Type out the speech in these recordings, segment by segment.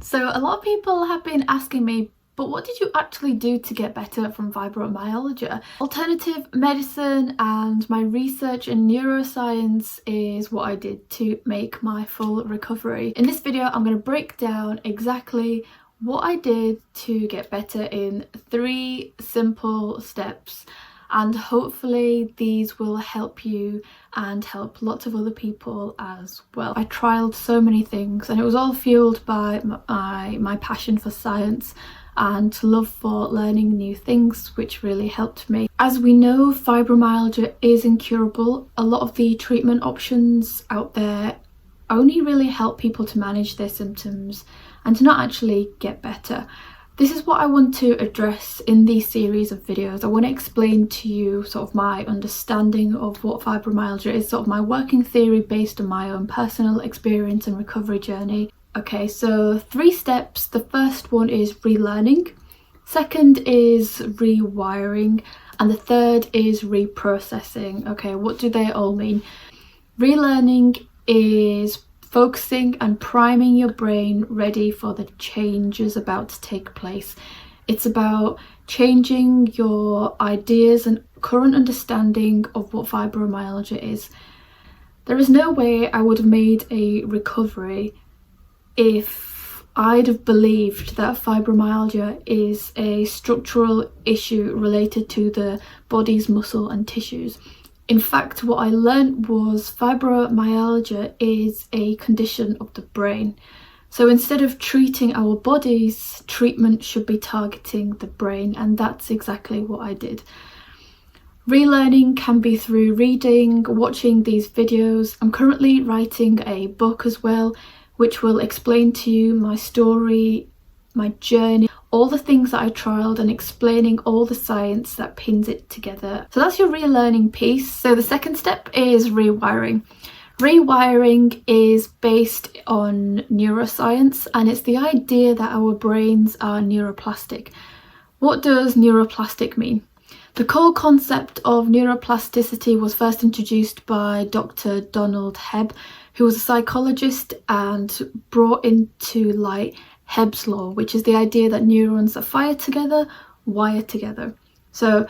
So a lot of people have been asking me, but what did you actually do to get better from fibromyalgia? Alternative medicine and my research in neuroscience is what I did to make my full recovery. In this video, I'm going to break down exactly what I did to get better in 3 simple steps, and hopefully these will help you and help lots of other people as well. I trialed so many things and it was all fueled by my passion for science and love for learning new things, which really helped me. As we know, fibromyalgia is incurable. A lot of the treatment options out there only really help people to manage their symptoms and to not actually get better. This is what I want to address in these series of videos. I want to explain to you sort of my understanding of what fibromyalgia is, sort of my working theory based on my own personal experience and recovery journey. Okay, so 3 steps. The first one is relearning, second is rewiring, and the third is reprocessing. Okay, what do they all mean? Relearning is focusing and priming your brain ready for the changes about to take place. It's about changing your ideas and current understanding of what fibromyalgia is. There is no way I would have made a recovery if I'd have believed that fibromyalgia is a structural issue related to the body's muscle and tissues. In fact, what I learned was fibromyalgia is a condition of the brain. So instead of treating our bodies, treatment should be targeting the brain, and that's exactly what I did. Relearning can be through reading, watching these videos. I'm currently writing a book as well, which will explain to you my story, my journey, all the things that I trialed, and explaining all the science that pins it together. So that's your relearning piece. So the second step is rewiring. Rewiring is based on neuroscience, and it's the idea that our brains are neuroplastic. What does neuroplastic mean? The core concept of neuroplasticity was first introduced by Dr. Donald Hebb, who was a psychologist and brought into light Hebb's law, which is the idea that neurons that fire together wire together. So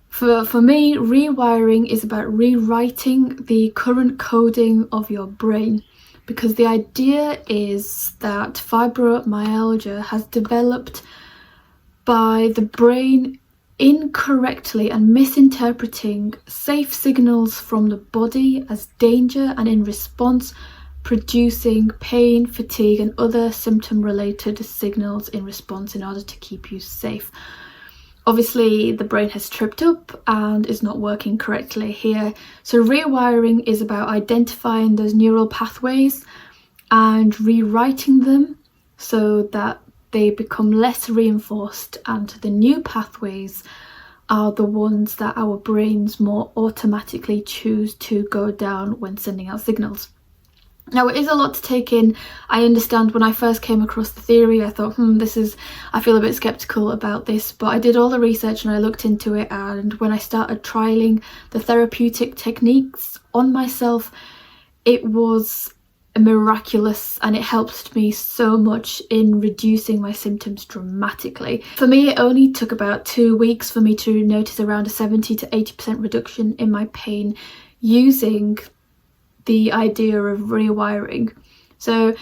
for me, rewiring is about rewriting the current coding of your brain, because the idea is that fibromyalgia has developed by the brain incorrectly and misinterpreting safe signals from the body as danger, and in response producing pain, fatigue and other symptom related signals in response in order to keep you safe. Obviously the brain has tripped up and is not working correctly here. So rewiring is about identifying those neural pathways and rewriting them so that they become less reinforced, and the new pathways are the ones that our brains more automatically choose to go down when sending out signals. Now, it is a lot to take in. I understand when I first came across the theory, I thought, I feel a bit skeptical about this, but I did all the research and I looked into it, and when I started trialing the therapeutic techniques on myself, it was miraculous, and it helped me so much in reducing my symptoms dramatically. For me, it only took about 2 weeks for me to notice around a 70 to 80% reduction in my pain using the idea of rewiring. So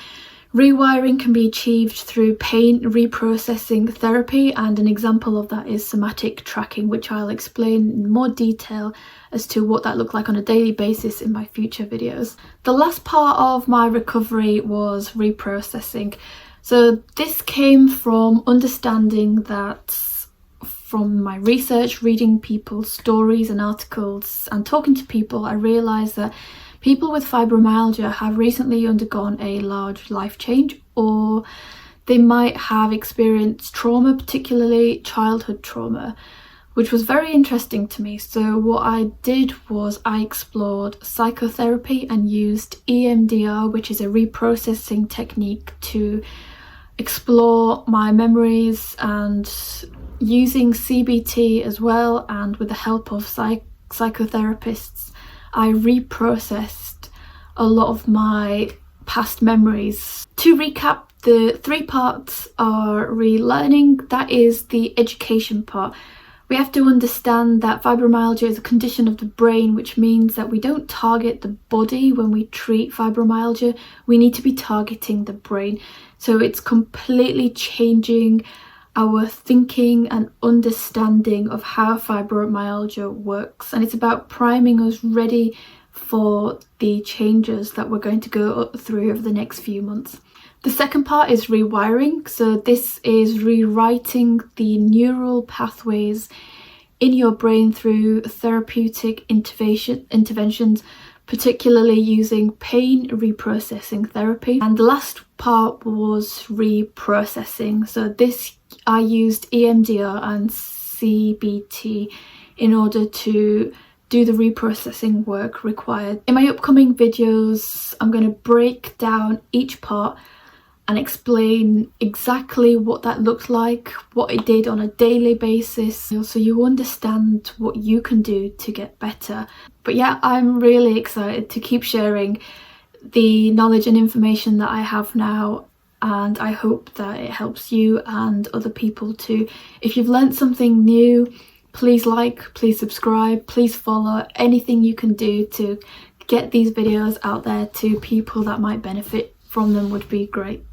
rewiring can be achieved through pain reprocessing therapy, and an example of that is somatic tracking, which I'll explain in more detail as to what that looked like on a daily basis in my future videos. The last part of my recovery was reprocessing. So this came from understanding that from my research, reading people's stories and articles and talking to people, I realised that people with fibromyalgia have recently undergone a large life change, or they might have experienced trauma, particularly childhood trauma, which was very interesting to me. So what I did was I explored psychotherapy and used EMDR, which is a reprocessing technique, to explore my memories, and using CBT as well, and with the help of psychotherapists, I reprocessed a lot of my past memories. To recap, The 3 parts are relearning, that is the education part. We have to understand that fibromyalgia is a condition of the brain, which means that we don't target the body when we treat fibromyalgia. We need to be targeting the brain. So it's completely changing our thinking and understanding of how fibromyalgia works. And it's about priming us ready for the changes that we're going to go through over the next few months. The second part is rewiring. So this is rewriting the neural pathways in your brain through therapeutic interventions, particularly using pain reprocessing therapy. And the last part was reprocessing. So this, I used EMDR and CBT in order to do the reprocessing work required. In my upcoming videos, I'm going to break down each part and explain exactly what that looked like, what it did on a daily basis, so you understand what you can do to get better. But yeah, I'm really excited to keep sharing the knowledge and information that I have now, and I hope that it helps you and other people too. If you've learned something new, please like, please subscribe, please follow. Anything you can do to get these videos out there to people that might benefit from them would be great.